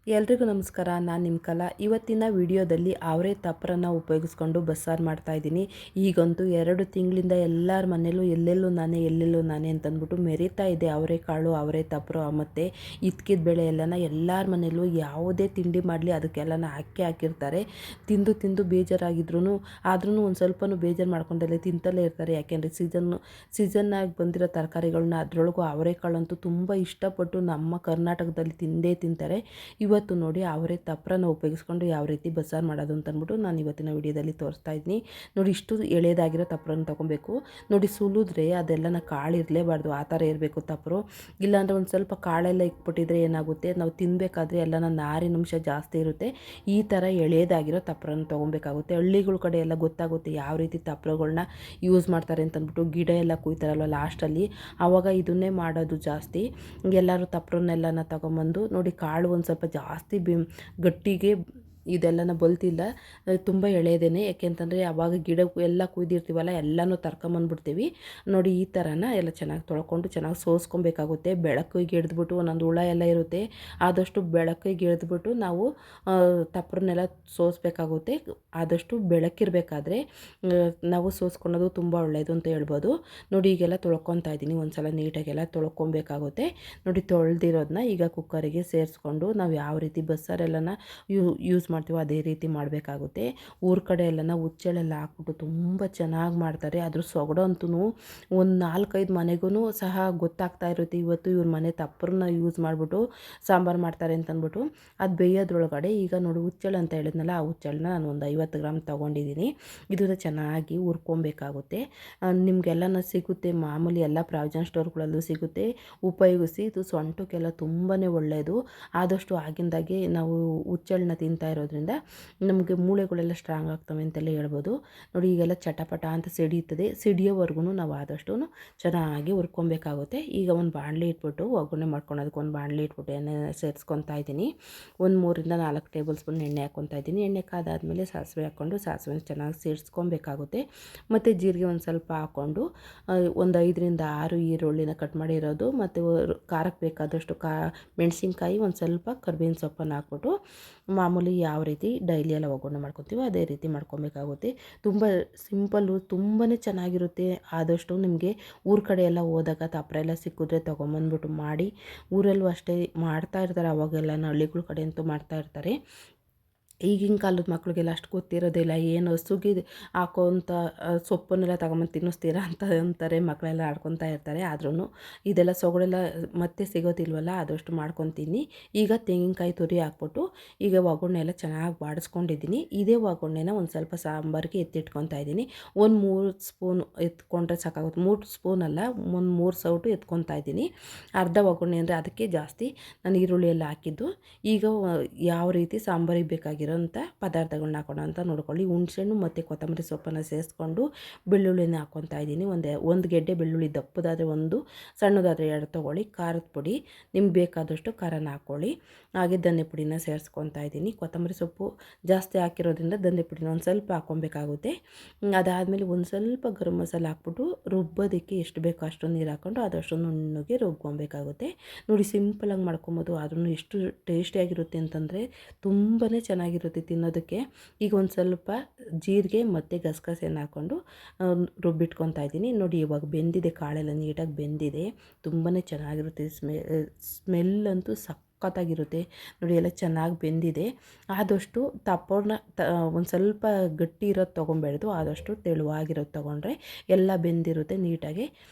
ಎಲ್ರಿಗೂ ನಮಸ್ಕಾರ. ನಾನು ನಿಮ್ಮ ಕಲಾ. ಇವತ್ತಿನ ವಿಡಿಯೋದಲ್ಲಿ ಅವರೇ ತಪ್ಪರನ್ನು ಉಪಯೋಗಿಸ್ಕೊಂಡು ಬಸ್ಸಾರು ಮಾಡ್ತಾಯಿದ್ದೀನಿ. ಈಗಂತೂ 2 ತಿಂಗಳಿಂದ ಎಲ್ಲರ ಮನೇಲೂ ಎಲ್ಲೆಲ್ಲೂ ನಾನೇ ಅಂತಂದ್ಬಿಟ್ಟು ಮೆರೀತಾ ಇದೆ ಅವರೆಕಾಳು, ಅವರೇ ತಪ್ಪರು ಮತ್ತು ಇದ್ಕಿದ ಬೇಳೆ ಎಲ್ಲನ ಎಲ್ಲರ ಮನೇಲೂ ಯಾವುದೇ ತಿಂಡಿ ಮಾಡಲಿ ಅದಕ್ಕೆಲ್ಲನ ಹಾಕಿರ್ತಾರೆ. ತಿಂದು ಬೇಜಾರಾಗಿದ್ರು ಆದ್ರೂ ಒಂದು ಸ್ವಲ್ಪನೂ ಬೇಜಾರು ಮಾಡ್ಕೊಂಡಲ್ಲೇ ತಿಂತಲೇ ಇರ್ತಾರೆ. ಯಾಕೆಂದರೆ ಸೀಸನ್ನಾಗಿ ಬಂದಿರೋ ತರಕಾರಿಗಳನ್ನ ಅದರೊಳಗೂ ಅವರೆಕಾಳಂತೂ ತುಂಬ ಇಷ್ಟಪಟ್ಟು ನಮ್ಮ ಕರ್ನಾಟಕದಲ್ಲಿ ತಿಂತಾರೆ. ಇವತ್ತು ನೋಡಿ ಅವರೇ ತಪ್ಪರನ್ನು ಉಪಯೋಗಿಸ್ಕೊಂಡು ಯಾವ ರೀತಿ ಬಸ್ಸಾರು ಮಾಡೋದು ಅಂತಂದ್ಬಿಟ್ಟು ನಾನು ಇವತ್ತಿನ ವಿಡಿಯೋದಲ್ಲಿ ತೋರಿಸ್ತಾ ಇದ್ದೀನಿ. ನೋಡಿ, ಇಷ್ಟು ಎಳೆದಾಗಿರೋ ತಪ್ಪರನ್ನು ತೊಗೊಬೇಕು. ನೋಡಿ, ಸುಲಿದ್ರೆ ಅದೆಲ್ಲನ ಕಾಳು ಇರಲೇಬಾರ್ದು, ಆ ಥರ ಇರಬೇಕು ತಪ್ಪರು. ಇಲ್ಲಾಂದರೆ ಒಂದು ಸ್ವಲ್ಪ ಕಾಳೆಲ್ಲ ಇಕ್ಬಿಟ್ಟಿದ್ರೆ ಏನಾಗುತ್ತೆ, ನಾವು ತಿನ್ನಬೇಕಾದ್ರೆ ಎಲ್ಲನ ನಾರಿನ ಅಂಶ ಜಾಸ್ತಿ ಇರುತ್ತೆ. ಈ ಥರ ಎಳೆದಾಗಿರೋ ತಪ್ಪರನ್ನು ತೊಗೊಬೇಕಾಗುತ್ತೆ. ಹಳ್ಳಿಗಳ ಕಡೆ ಎಲ್ಲ ಗೊತ್ತಾಗುತ್ತೆ ಯಾವ ರೀತಿ ತಪ್ಪರುಗಳನ್ನ ಯೂಸ್ ಮಾಡ್ತಾರೆ ಅಂತಂದ್ಬಿಟ್ಟು. ಗಿಡ ಎಲ್ಲ ಕುಯ್ತಾರಲ್ವ ಲಾಸ್ಟಲ್ಲಿ, ಆವಾಗ ಇದನ್ನೇ ಮಾಡೋದು ಜಾಸ್ತಿ. ಎಲ್ಲರೂ ತಪ್ಪರನ್ನೆಲ್ಲನ ತೊಗೊಂಬಂದು ನೋಡಿ, ಕಾಳು ಒಂದು ಸ್ವಲ್ಪ ಜಾಸ್ತಿ ಗಟ್ಟಿಗೆ ಇದೆಲ್ಲನ ಬಲ್ತಿಲ್ಲ, ತುಂಬ ಎಳೆದೇನೆ. ಯಾಕೆಂತಂದರೆ ಆವಾಗ ಗಿಡ ಎಲ್ಲ ಕುಯ್ದಿರ್ತೀವಲ್ಲ ಎಲ್ಲನೂ ತರ್ಕೊಂಬಂದ್ಬಿಡ್ತೀವಿ. ನೋಡಿ, ಈ ಥರನ ಎಲ್ಲ ಚೆನ್ನಾಗಿ ತೊಳ್ಕೊಂಡು ಚೆನ್ನಾಗಿ ಸೋಸ್ಕೊಬೇಕಾಗುತ್ತೆ. ಬೆಳಕಿಗೆ ಹಿಡಿದ್ಬಿಟ್ಟು ಒಂದೊಂದು ಹುಳ ಎಲ್ಲ ಇರುತ್ತೆ, ಆದಷ್ಟು ಬೆಳಕಿಗೆ ಹಿಡಿದ್ಬಿಟ್ಟು ನಾವು ತಪ್ಪರನ್ನೆಲ್ಲ ಸೋಸಬೇಕಾಗುತ್ತೆ. ಆದಷ್ಟು ಬೆಳಕಿರಬೇಕಾದ್ರೆ ನಾವು ಸೋಸ್ಕೊಳ್ಳೋದು ತುಂಬ ಒಳ್ಳೆಯದು ಅಂತ ಹೇಳ್ಬೋದು. ನೋಡಿ, ಈಗೆಲ್ಲ ತೊಳ್ಕೊತಾ ಇದ್ದೀನಿ. ಒಂದು ಸಲ ನೀಟಾಗೆಲ್ಲ ತೊಳ್ಕೊಬೇಕಾಗುತ್ತೆ. ನೋಡಿ, ತೊಳೆದಿರೋದನ್ನ ಈಗ ಕುಕ್ಕರಿಗೆ ಸೇರಿಸ್ಕೊಂಡು ನಾವು ಯಾವ ರೀತಿ ಬಸ್ಸಾರೆಲ್ಲನ ಯೂಸ್ ಮಾಡ್ತೀವೋ ಅದೇ ರೀತಿ ಮಾಡಬೇಕಾಗುತ್ತೆ. ಊರ ಕಡೆ ಎಲ್ಲನ ಹುಚ್ಚೆಳೆಲ್ಲ ಹಾಕ್ಬಿಟ್ಟು ತುಂಬ ಚೆನ್ನಾಗಿ ಮಾಡ್ತಾರೆ. ಅದ್ರ ಸೊಗಡು ಅಂತೂ ಒಂದು 4-5 ಮನೆಗೂ ಸಹ ಗೊತ್ತಾಗ್ತಾ ಇರುತ್ತೆ, ಇವತ್ತು ಇವ್ರ ಮನೆ ತಪ್ಪರನ್ನ ಯೂಸ್ ಮಾಡಿಬಿಟ್ಟು ಸಾಂಬಾರು ಮಾಡ್ತಾರೆ ಅಂತಂದ್ಬಿಟ್ಟು. ಅದು ಬೇಯೋದ್ರೊಳಗಡೆ ಈಗ ನೋಡಿ, ಹುಚ್ಚೆಳು ಅಂತ ಹೇಳಿದ್ನಲ್ಲ, ಆ ಹುಚ್ಚೆಳನ್ನ ನಾನು ಒಂದು 50 ಗ್ರಾಮ್ ತೊಗೊಂಡಿದ್ದೀನಿ. ಇದನ್ನು ಚೆನ್ನಾಗಿ ಹುರ್ಕೊಬೇಕಾಗುತ್ತೆ. ನಿಮಗೆಲ್ಲನ ಸಿಗುತ್ತೆ, ಮಾಮೂಲಿ ಎಲ್ಲ ಪ್ರಾವಿಜನ್ ಸ್ಟೋರ್ಗಳಲ್ಲೂ ಸಿಗುತ್ತೆ. ಉಪಯೋಗಿಸಿ, ಇದು ಸೊಂಟಕ್ಕೆಲ್ಲ ತುಂಬಾ ಒಳ್ಳೆಯದು. ಆದಷ್ಟು ಆಗಿಂದಾಗೆ ನಾವು ಹುಚ್ಚೆಳ್ಳನ್ನ ತಿಂತಾ ಇರೋದ್ರಿಂದ ನಮಗೆ ಮೂಳೆಗಳೆಲ್ಲ ಸ್ಟ್ರಾಂಗ್ ಆಗ್ತವೆ ಅಂತೆಲ್ಲ ಹೇಳ್ಬೋದು. ನೋಡಿ, ಈಗೆಲ್ಲ ಚಟಪಟ ಅಂತ ಸಿಡಿಯೋವರೆಗೂ ನಾವು ಆದಷ್ಟು ಚೆನ್ನಾಗಿ ಹುರ್ಕೊಬೇಕಾಗುತ್ತೆ. ಈಗ ಒಂದು ಬಾಣಲೆ ಇಟ್ಬಿಟ್ಟು ಒಗ್ಗರಣೆ ಮಾಡ್ಕೊಳೋದಕ್ಕೆ ಒಂದು ಬಾಣಲೆ ಇಟ್ಬಿಟ್ಟು ಎಣ್ಣೆ ಸೇರಿಸ್ಕೊತಾ ಇದ್ದೀನಿ. ಒಂದು 3-4 ಟೇಬಲ್ ಸ್ಪೂನ್ ಎಣ್ಣೆ ಹಾಕ್ಕೊತಾ ಇದ್ದೀನಿ. ಎಣ್ಣೆ ಕಾದಾದಮೇಲೆ ಸಾಸಿವೆ ಹಾಕ್ಕೊಂಡು ಸಾಸಿವೆ ಚೆನ್ನಾಗಿ ಸೇರಿಸ್ಕೊಬೇಕಾಗುತ್ತೆ. ಮತ್ತು ಜೀರಿಗೆ ಒಂದು ಸ್ವಲ್ಪ ಹಾಕ್ಕೊಂಡು ಒಂದು 5-6 ಈರುಳ್ಳಿನ ಕಟ್ ಮಾಡಿರೋದು, ಮತ್ತು ಖಾರಕ್ಕೆ ಬೇಕಾದಷ್ಟು ಮೆಣಸಿನ್ಕಾಯಿ, ಒಂದು ಸ್ವಲ್ಪ ಕರ್ಬೇವಿನ ಸೊಪ್ಪನ್ನು ಹಾಕ್ಬಿಟ್ಟು ಮಾಮೂಲಿ ಯಾವ ರೀತಿ ಡೈಲಿ ಎಲ್ಲ ಒಗ್ಗರಣೆ ಮಾಡ್ಕೊತೀವೋ ಅದೇ ರೀತಿ ಮಾಡ್ಕೊಬೇಕಾಗುತ್ತೆ. ತುಂಬ ಸಿಂಪಲ್ಲು, ತುಂಬಾ ಚೆನ್ನಾಗಿರುತ್ತೆ. ಆದಷ್ಟು ನಿಮಗೆ ಊರ ಕಡೆ ಎಲ್ಲ ಹೋದಾಗ ತಪ್ಪರ ಎಲ್ಲ ಸಿಕ್ಕಿದ್ರೆ ತೊಗೊಂಬಂದ್ಬಿಟ್ಟು ಮಾಡಿ. ಊರಲ್ಲೂ ಅಷ್ಟೇ ಮಾಡ್ತಾ ಇರ್ತಾರೆ, ಅವಾಗೆಲ್ಲ ಹಳ್ಳಿಗಳ ಕಡೆ ಅಂತೂ ಮಾಡ್ತಾ ಇರ್ತಾರೆ. ಈಗಿನ ಕಾಲದ ಮಕ್ಕಳಿಗೆಲ್ಲ ಅಷ್ಟು ಗೊತ್ತಿರೋದಿಲ್ಲ. ಏನು ಹಸುಗೆ ಹಾಕೋಂಥ ಸೊಪ್ಪನ್ನೆಲ್ಲ ತಗೊಂಬಂದು ತಿನ್ನಿಸ್ತೀರಾ ಅಂತ ಅಂತಾರೆ, ಮಕ್ಕಳೆಲ್ಲ ಆಡ್ಕೊತಾ ಇರ್ತಾರೆ. ಆದ್ರೂ ಇದೆಲ್ಲ ಸೊಗಡೆಲ್ಲ ಮತ್ತೆ ಸಿಗೋದಿಲ್ವಲ್ಲ, ಆದಷ್ಟು ಮಾಡ್ಕೊತೀನಿ. ಈಗ ತೆಂಗಿನಕಾಯಿ ತುರಿ ಹಾಕ್ಬಿಟ್ಟು ಈಗ ಒಗ್ಗರಣೆ ಎಲ್ಲ ಚೆನ್ನಾಗಿ ಬಾಡಿಸ್ಕೊಂಡಿದ್ದೀನಿ. ಇದೇ ಒಗ್ಗರಣೆನ ಒಂದು ಸ್ವಲ್ಪ ಸಾಂಬಾರಿಗೆ ಎತ್ತಿಟ್ಕೊತಾ ಇದ್ದೀನಿ. ಒಂದು 3 ಸ್ಪೂನ್ ಎತ್ಕೊಂಡ್ರೆ ಸಾಕಾಗುತ್ತೆ. 3 ಸ್ಪೂನ್ ಅಲ್ಲ, ಒಂದು 3 ಸೌಟು ಎತ್ಕೊತಾ ಇದ್ದೀನಿ. ಅರ್ಧ ಒಗ್ಗರಣೆ ಅಂದರೆ ಅದಕ್ಕೆ ಜಾಸ್ತಿ ನಾನು ಈರುಳ್ಳಿ ಎಲ್ಲ ಹಾಕಿದ್ದು. ಈಗ ಯಾವ ರೀತಿ ಸಾಂಬಾರಿಗೆ ಬೇಕಾಗಿರೋಂಥ ಪದಾರ್ಥಗಳನ್ನ ಹಾಕೋಣ ಅಂತ ನೋಡ್ಕೊಳ್ಳಿ. ಹುಣಸೆಹಣ್ಣು ಮತ್ತು ಕೊತ್ತಂಬರಿ ಸೊಪ್ಪನ್ನು ಸೇರಿಸ್ಕೊಂಡು ಬೆಳ್ಳುಳ್ಳಿನ ಹಾಕ್ಕೊತಾ ಇದ್ದೀನಿ. ಒಂದು ಗೆಡ್ಡೆ ಬೆಳ್ಳುಳ್ಳಿ, ದಪ್ಪದಾದರೆ 1, ಸಣ್ಣದಾದರೆ 2 ತೊಗೊಳ್ಳಿ. ಖಾರದ ಪುಡಿ ನಿಮ್ಗೆ ಬೇಕಾದಷ್ಟು ಖಾರನ ಹಾಕ್ಕೊಳ್ಳಿ. ಹಾಗೆ ಧನ್ಯ ಪುಡಿನ ಸೇರಿಸ್ಕೊತಾ ಇದ್ದೀನಿ. ಕೊತ್ತಂಬರಿ ಸೊಪ್ಪು ಜಾಸ್ತಿ ಹಾಕಿರೋದ್ರಿಂದ ಧನ್ಯ ಪುಡಿನ ಒಂದು ಸ್ವಲ್ಪ ಹಾಕ್ಕೊಬೇಕಾಗುತ್ತೆ. ಅದಾದಮೇಲೆ ಒಂದು ಸ್ವಲ್ಪ ಗರಂ ಮಸಾಲ ಹಾಕ್ಬಿಟ್ಟು ರುಬ್ಬೋದಕ್ಕೆ ಎಷ್ಟು ಬೇಕೋ ಅಷ್ಟು ನೀರು ಹಾಕ್ಕೊಂಡು ಆದಷ್ಟು ನುಣ್ಣಗೆ ರುಬ್ಕೊಬೇಕಾಗುತ್ತೆ. ನೋಡಿ, ಸಿಂಪಲಾಗಿ ಮಾಡ್ಕೊಬೋದು, ಆದ್ರೂ ಎಷ್ಟು ಟೇಸ್ಟಿಯಾಗಿರುತ್ತೆ ಅಂತಂದರೆ ತುಂಬಾ ಚೆನ್ನಾಗಿರುತ್ತೆ ತಿನ್ನೋದಕ್ಕೆ. ಈಗ ಒಂದು ಸ್ವಲ್ಪ ಜೀರಿಗೆ ಮತ್ತು ಗಸಗಸೆನ ಹಾಕ್ಕೊಂಡು ರುಬ್ಬಿಟ್ಕೊತಾ ಇದ್ದೀನಿ. ನೋಡಿ, ಇವಾಗ ಬೆಂದಿದೆ, ಕಾಳೆಲ್ಲ ನೀಟಾಗಿ ಬೆಂದಿದೆ, ತುಂಬಾ ಚೆನ್ನಾಗಿರುತ್ತೆ. ಸ್ಮೆಲ್ ಅಂತೂ ಸಖತ್ತಾಗಿರುತ್ತೆ. ನೋಡಿ, ಎಲ್ಲ ಚೆನ್ನಾಗಿ ಬೆಂದಿದೆ. ಆದಷ್ಟು ತಪ್ಪೋರ್ನ ಒಂದು ಸ್ವಲ್ಪ ಗಟ್ಟಿ ಇರೋದು ತೊಗೊಬೇಡ್ದು, ಆದಷ್ಟು ತೆಳುವಾಗಿರೋದು ತೊಗೊಂಡ್ರೆ ಎಲ್ಲ ಬೆಂದಿರುತ್ತೆ ನೀಟಾಗಿ.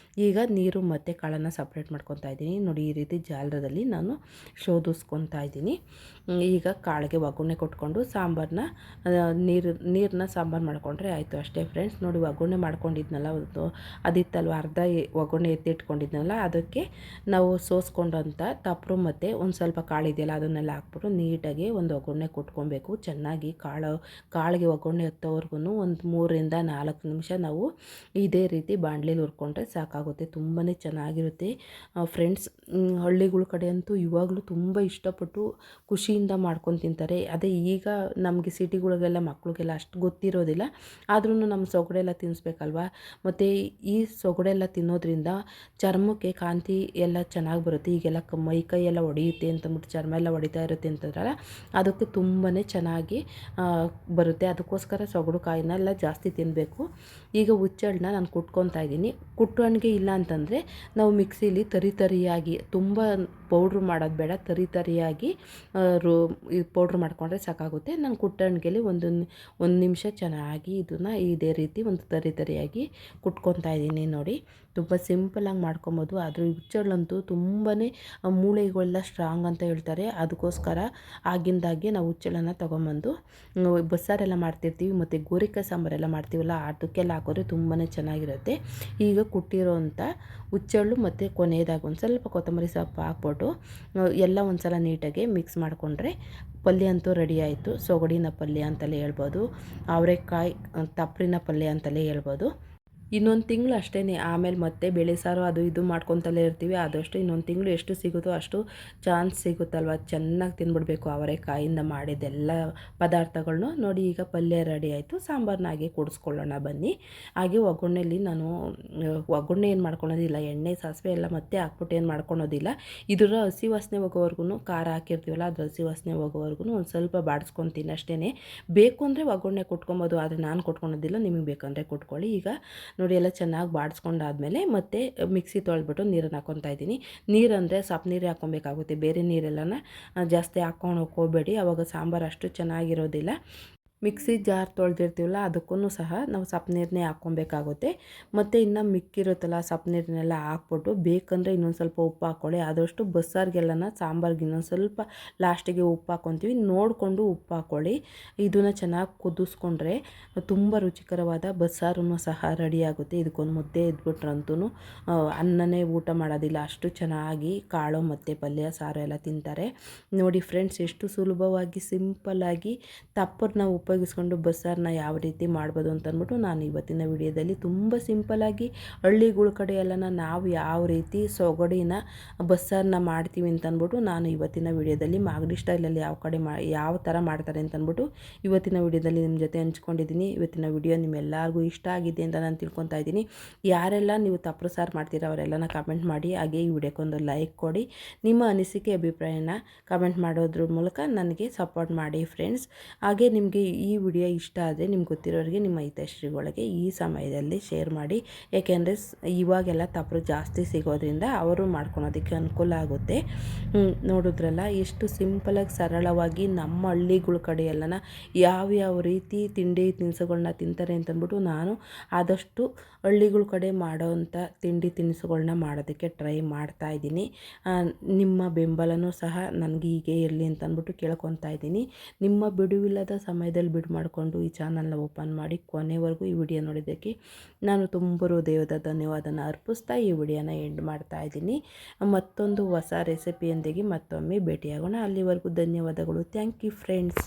ಈಗ ನೀರು ಮತ್ತು ಕಾಳನ್ನು ಸಪ್ರೇಟ್ ಮಾಡ್ಕೊತಾ ಇದ್ದೀನಿ. ನೋಡಿ, ಈ ರೀತಿ ಜಾಲರದಲ್ಲಿ ನಾನು ಶೋಧಿಸ್ಕೊತಾ ಇದ್ದೀನಿ. ಈಗ ಕಾಳಿಗೆ ಒಗ್ಗರಣೆ ಕೊಟ್ಕೊಂಡು ಸಾಂಬಾರನ್ನ ನೀರನ್ನ ಸಾಂಬಾರು ಮಾಡಿಕೊಂಡ್ರೆ ಆಯಿತು, ಅಷ್ಟೇ ಫ್ರೆಂಡ್ಸ್. ನೋಡಿ, ಒಗ್ಗರಣೆ ಮಾಡ್ಕೊಂಡಿದ್ನಲ್ಲ, ಅದಿತ್ತಲ್ವ, ಅರ್ಧ ಒಗ್ಗರಣೆ ಎತ್ತಿಟ್ಕೊಂಡಿದ್ನಲ್ಲ, ಅದಕ್ಕೆ ನಾವು ಸೋಸ್ಕೊಂಡಂಥ ತಪ್ಪರು ಮತ್ತು ಒಂದು ಸ್ವಲ್ಪ ಕಾಳಿದೆಯಲ್ಲ ಅದನ್ನೆಲ್ಲ ಹಾಕ್ಬಿಟ್ಟು ನೀಟಾಗಿ ಒಂದು ಒಗ್ಗರಣೆ ಕೊಟ್ಕೊಬೇಕು. ಚೆನ್ನಾಗಿ ಕಾಳಿಗೆ ಒಗ್ಗರಣೆ ಹತ್ತೋವರೆಗೂ ಒಂದು 3-4 ನಿಮಿಷ ನಾವು ಇದೇ ರೀತಿ ಬಾಣಲೆಲಿ ಹುರ್ಕೊಂಡ್ರೆ ಸಾಕಾಗುತ್ತೆ. ತುಂಬಾ ಚೆನ್ನಾಗಿರುತ್ತೆ ಫ್ರೆಂಡ್ಸ್. ಹಳ್ಳಿಗಳ ಕಡೆ ಅಂತೂ ಇವಾಗಲೂ ತುಂಬ ಇಷ್ಟಪಟ್ಟು ಖುಷಿಯಿಂದ ಮಾಡ್ಕೊಂಡು ತಿಂತಾರೆ. ಅದೇ ಈಗ ನಮಗೆ ಸಿಟಿಗಳಿಗೆಲ್ಲ ಮಕ್ಕಳಿಗೆಲ್ಲ ಅಷ್ಟು ಗೊತ್ತಿರೋದಿಲ್ಲ, ಆದ್ರೂ ನಮ್ಮ ಸೊಗಡೆಲ್ಲ ತಿನ್ನಿಸ್ಬೇಕಲ್ವ. ಮತ್ತು ಈ ಸೊಗಡೆಲ್ಲ ತಿನ್ನೋದ್ರಿಂದ ಚರ್ಮಕ್ಕೆ ಕಾಂತಿ ಎಲ್ಲ ಚೆನ್ನಾಗಿ ಬರುತ್ತೆ. ಈಗೆಲ್ಲ ಮೈಕೈ ಎಲ್ಲ ಹೊಡೆಯುತ್ತೆ ಅಂತ ಅಂತಂದ್ಬಿಟ್ಟು ಚರ್ಮ ಎಲ್ಲ ಹೊಡಿತಾ ಇರುತ್ತೆ ಅಂತಂದ್ರಲ್ಲ, ಅದಕ್ಕೆ ತುಂಬಾ ಚೆನ್ನಾಗಿ ಬರುತ್ತೆ. ಅದಕ್ಕೋಸ್ಕರ ಸೊಗಡು ಕಾಯಿನೆಲ್ಲ ಜಾಸ್ತಿ ತಿನ್ನಬೇಕು. ಈಗ ಹುಚ್ಚೆಳ್ಳನ್ನ ನಾನು ಕುಟ್ಕೊತಾ ಇದ್ದೀನಿ. ಕುಟ್ಟಣಿಗೆ ಇಲ್ಲ ಅಂತಂದರೆ ನಾವು ಮಿಕ್ಸಿಲಿ ತರಿಯಾಗಿ, ತುಂಬ ಪೌಡ್ರ್ ಮಾಡೋದು ಬೇಡ, ತರಿಯಾಗಿ ಪೌಡ್ರ್ ಮಾಡಿಕೊಂಡ್ರೆ ಸಾಕಾಗುತ್ತೆ. ನಾನು ಕುಟ್ಟಣಿಗೆಲಿ ಒಂದು ನಿಮಿಷ ಚೆನ್ನಾಗಿ ಇದನ್ನು ಇದೇ ರೀತಿ ಒಂದು ತರಿಯಾಗಿ ಕುಟ್ಕೊತಾ ಇದ್ದೀನಿ. ನೋಡಿ, ತುಂಬ ಸಿಂಪಲಾಗಿ ಮಾಡ್ಕೊಬೋದು. ಆದರೆ ಹುಚ್ಚೆಳ್ಳಂತೂ ತುಂಬಾ ಮೂಳೆಗಳೆಲ್ಲ ಸ್ಟ್ರಾಂಗ್ ಅಂತ ಹೇಳ್ತಾರೆ. ಅದಕ್ಕೋಸ್ಕರ ಆಗಿಂದಾಗೆ ನಾವು ಹುಚ್ಚೆಳ್ಳನ್ನು ತೊಗೊಂಬಂದು ಬಸ್ಸಾರೆಲ್ಲ ಮಾಡ್ತಿರ್ತೀವಿ ಮತ್ತು ಗೋರಿಕಾಯಿ ಸಾಂಬಾರೆಲ್ಲ ಮಾಡ್ತೀವಲ್ಲ, ಅದಕ್ಕೆಲ್ಲ ಹಾಕೋದ್ರೆ ತುಂಬಾ ಚೆನ್ನಾಗಿರುತ್ತೆ. ಈಗ ಕುಟ್ಟಿರೋಂಥ ಹುಚ್ಚೆಳ್ಳು ಮತ್ತು ಕೊನೆಯದಾಗಿ ಒಂದು ಸ್ವಲ್ಪ ಕೊತ್ತಂಬರಿ ಸೊಪ್ಪು ಹಾಕ್ಬಿಟ್ಟು ಎಲ್ಲ ಒಂದು ಸಲ ನೀಟಾಗಿ ಮಿಕ್ಸ್ ಮಾಡಿಕೊಂಡ್ರೆ ಪಲ್ಯ ಅಂತೂ ರೆಡಿ ಆಯಿತು. ಸೊಗಡಿನ ಪಲ್ಯ ಅಂತಲೇ ಹೇಳ್ಬೋದು, ಅವರೆಕಾಯಿ ತಪ್ಪಲಿನ ಪಲ್ಯ ಅಂತಲೇ ಹೇಳ್ಬೋದು. ಇನ್ನೊಂದು ತಿಂಗಳು ಅಷ್ಟೇ, ಆಮೇಲೆ ಮತ್ತೆ ಬೇಳೆ ಸಾರು ಅದು ಇದು ಮಾಡ್ಕೊತಲೇ ಇರ್ತೀವಿ. ಆದಷ್ಟು ಇನ್ನೊಂದು ತಿಂಗಳು ಎಷ್ಟು ಸಿಗುತ್ತೋ ಅಷ್ಟು ಚಾನ್ಸ್ ಸಿಗುತ್ತಲ್ವ, ಚೆನ್ನಾಗಿ ತಿಂದ್ಬಿಡ್ಬೇಕು ಅವರೆಕಾಯಿಂದ ಮಾಡಿದ್ದೆಲ್ಲ ಪದಾರ್ಥಗಳ್ನು. ನೋಡಿ, ಈಗ ಪಲ್ಯ ರೆಡಿ ಆಯಿತು. ಸಾಂಬಾರನ್ನ ಹಾಗೆ ಕೂಡಿಸ್ಕೊಳ್ಳೋಣ ಬನ್ನಿ. ಹಾಗೆ ಒಗ್ಗರಣೆಯಲ್ಲಿ ನಾನು ಒಗ್ಗರಣೆ ಏನು ಮಾಡ್ಕೊಳೋದಿಲ್ಲ, ಎಣ್ಣೆ ಸಾಸಿವೆ ಎಲ್ಲ ಮತ್ತೆ ಹಾಕ್ಬಿಟ್ಟು ಏನು ಮಾಡ್ಕೊಳೋದಿಲ್ಲ. ಇದರ ಹಸಿ ವಾಸನೆ ಹೋಗೋವರೆಗೂ, ಖಾರ ಹಾಕಿರ್ತೀವಲ್ಲ ಅದ್ರ ಹಸಿ ವಾಸನೆ ಹೋಗೋವರೆಗೂ ಒಂದು ಸ್ವಲ್ಪ ಬಾಡಿಸ್ಕೊತೀನಿ ಅಷ್ಟೇ. ಬೇಕು ಅಂದರೆ ಒಗ್ಗರಣೆ ಕೊಟ್ಕೊಬೋದು, ಆದರೆ ನಾನು ಕೊಟ್ಕೊಳೋದಿಲ್ಲ, ನಿಮಗೆ ಬೇಕಂದರೆ ಕೊಟ್ಕೊಳ್ಳಿ. ಈಗ ನೋಡಿ, ಎಲ್ಲ ಚೆನ್ನಾಗಿ ಬಾಡಿಸ್ಕೊಂಡಾದ್ಮೇಲೆ ಮತ್ತೆ ಮಿಕ್ಸಿ ತೊಳೆದ್ಬಿಟ್ಟು ನೀರನ್ನು ಹಾಕ್ಕೊತಾ ಇದ್ದೀನಿ. ನೀರಂದರೆ ಸಪ್ಪೆ ನೀರೇ ಹಾಕ್ಕೊಬೇಕಾಗುತ್ತೆ, ಬೇರೆ ನೀರೆಲ್ಲನ ಜಾಸ್ತಿ ಹಾಕ್ಕೊಳಕ್ಕೆ ಹೋಗಬೇಡಿ, ಆವಾಗ ಸಾಂಬಾರು ಅಷ್ಟು ಚೆನ್ನಾಗಿರೋದಿಲ್ಲ. ಮಿಕ್ಸಿ ಜಾರ್ ತೊಳೆದಿರ್ತೀವಲ್ಲ ಅದಕ್ಕೂ ಸಹ ನಾವು ಸಪ್ಪೆ ನೀರನ್ನೇ ಹಾಕ್ಕೊಬೇಕಾಗುತ್ತೆ. ಮತ್ತು ಇನ್ನು ಮಿಕ್ಕಿರುತ್ತಲ್ಲ ಸಪ್ಪೆ ನೀರನ್ನೆಲ್ಲ ಹಾಕ್ಬಿಟ್ಟು ಬೇಕಂದರೆ ಇನ್ನೊಂದು ಸ್ವಲ್ಪ ಉಪ್ಪು ಹಾಕ್ಕೊಳ್ಳಿ. ಆದಷ್ಟು ಬಸ್ಸಾರಿಗೆಲ್ಲನ ಸಾಂಬಾರಿಗೆ ಇನ್ನೊಂದು ಸ್ವಲ್ಪ ಲಾಸ್ಟಿಗೆ ಉಪ್ಪು ಹಾಕ್ಕೊತೀವಿ, ನೋಡಿಕೊಂಡು ಉಪ್ಪು ಹಾಕ್ಕೊಳ್ಳಿ. ಇದನ್ನು ಚೆನ್ನಾಗಿ ಕುದಿಸ್ಕೊಂಡ್ರೆ ತುಂಬ ರುಚಿಕರವಾದ ಬಸ್ಸಾರೂ ಸಹ ರೆಡಿಯಾಗುತ್ತೆ. ಇದಕ್ಕೊಂದು ಮುದ್ದೆ ಇದ್ಬಿಟ್ರಂತೂ ಅನ್ನನೇ ಊಟ ಮಾಡೋದಿಲ್ಲ, ಅಷ್ಟು ಚೆನ್ನಾಗಿ ಕಾಳು ಮತ್ತು ಪಲ್ಯ ಸಾರು ಎಲ್ಲ ತಿಂತಾರೆ. ನೋಡಿ ಫ್ರೆಂಡ್ಸ್, ಎಷ್ಟು ಸುಲಭವಾಗಿ ಸಿಂಪಲ್ಲಾಗಿ ತಪ್ಪರನ್ನ ಉಪಯೋಗಿಸ್ಕೊಂಡು ಬಸ್ಸಾರನ್ನ ಯಾವ ರೀತಿ ಮಾಡ್ಬೋದು ಅಂತಂದ್ಬಿಟ್ಟು ನಾನು ಇವತ್ತಿನ ವಿಡಿಯೋದಲ್ಲಿ ತುಂಬ ಸಿಂಪಲ್ಲಾಗಿ ಹಳ್ಳಿಗಳ ಕಡೆ ಎಲ್ಲನ ನಾವು ಯಾವ ರೀತಿ ಸೊಗಡಿನ ಬಸ್ಸಾರನ್ನ ಮಾಡ್ತೀವಿ ಅಂತಂದ್ಬಿಟ್ಟು ನಾನು ಇವತ್ತಿನ ವಿಡಿಯೋದಲ್ಲಿ ಮಾಗಡಿ ಸ್ಟೈಲಲ್ಲಿ ಯಾವ ಥರ ಮಾಡ್ತಾರೆ ಅಂತಂದ್ಬಿಟ್ಟು ಇವತ್ತಿನ ವಿಡಿಯೋದಲ್ಲಿ ನಿಮ್ಮ ಜೊತೆ ಹಂಚ್ಕೊಂಡಿದ್ದೀನಿ. ಇವತ್ತಿನ ವಿಡಿಯೋ ನಿಮ್ಮೆಲ್ಲರಿಗೂ ಇಷ್ಟ ಆಗಿದೆ ಅಂತ ನಾನು ತಿಳ್ಕೊತಾ ಇದ್ದೀನಿ. ಯಾರೆಲ್ಲ ನೀವು ತಪ್ಪರು ಸಾರು ಮಾಡ್ತೀರಾ ಅವರೆಲ್ಲನ ಕಮೆಂಟ್ ಮಾಡಿ, ಹಾಗೆ ಈ ವಿಡಿಯೋಕ್ಕೊಂದು ಲೈಕ್ ಕೊಡಿ. ನಿಮ್ಮ ಅನಿಸಿಕೆ ಅಭಿಪ್ರಾಯನ ಕಮೆಂಟ್ ಮಾಡೋದ್ರ ಮೂಲಕ ನನಗೆ ಸಪೋರ್ಟ್ ಮಾಡಿ ಫ್ರೆಂಡ್ಸ್. ಹಾಗೆ ನಿಮಗೆ ಈ ವಿಡಿಯೋ ಇಷ್ಟ ಆದರೆ ನಿಮ್ಗೆ ಗೊತ್ತಿರೋರಿಗೆ ನಿಮ್ಮ ಹಿತೈಷಿಗಳಿಗೆ ಈ ಸಮಯದಲ್ಲಿ ಶೇರ್ ಮಾಡಿ. ಏಕೆಂದರೆ ಇವಾಗೆಲ್ಲ ತಪ್ಪರು ಜಾಸ್ತಿ ಸಿಗೋದ್ರಿಂದ ಅವರು ಮಾಡ್ಕೊಳೋದಕ್ಕೆ ಅನುಕೂಲ ಆಗುತ್ತೆ. ನೋಡಿದ್ರಲ್ಲ ಎಷ್ಟು ಸಿಂಪಲಾಗಿ ಸರಳವಾಗಿ ನಮ್ಮ ಹಳ್ಳಿಗಳ ಕಡೆ ಎಲ್ಲನ ಯಾವ್ಯಾವ ರೀತಿ ತಿಂಡಿ ತಿನಿಸುಗಳನ್ನ ತಿಂತಾರೆ ಅಂತಂದ್ಬಿಟ್ಟು ನಾನು ಆದಷ್ಟು ಹಳ್ಳಿಗಳ ಕಡೆ ಮಾಡೋವಂಥ ತಿಂಡಿ ತಿನಿಸುಗಳನ್ನ ಮಾಡೋದಕ್ಕೆ ಟ್ರೈ ಮಾಡ್ತಾಯಿದ್ದೀನಿ. ನಿಮ್ಮ ಬೆಂಬಲನೂ ಸಹ ನನಗೆ ಹೀಗೆ ಇರಲಿ ಅಂತಂದ್ಬಿಟ್ಟು ಕೇಳ್ಕೊತಾ ಇದ್ದೀನಿ. ನಿಮ್ಮ ಬಿಡುವಿಲ್ಲದ ಸಮಯದಲ್ಲಿ ಬಿಡು ಮಾಡಿಕೊಂಡು ಈ ಚಾನಲ್ನ ಓಪನ್ ಮಾಡಿ ಕೊನೆವರೆಗೂ ಈ ವಿಡಿಯೋ ನೋಡಿದ್ದಕ್ಕೆ ನಾನು ತುಂಬ ಹೃದಯದ ಧನ್ಯವಾದನ ಅರ್ಪಿಸ್ತಾ ಈ ವಿಡಿಯೋನ ಎಂಡ್ ಮಾಡ್ತಾ ಇದ್ದೀನಿ. ಮತ್ತೊಂದು ಹೊಸ ರೆಸಿಪಿಯೊಂದಿಗೆ ಮತ್ತೊಮ್ಮೆ ಭೇಟಿಯಾಗೋಣ. ಅಲ್ಲಿವರೆಗೂ ಧನ್ಯವಾದಗಳು. Thank you friends.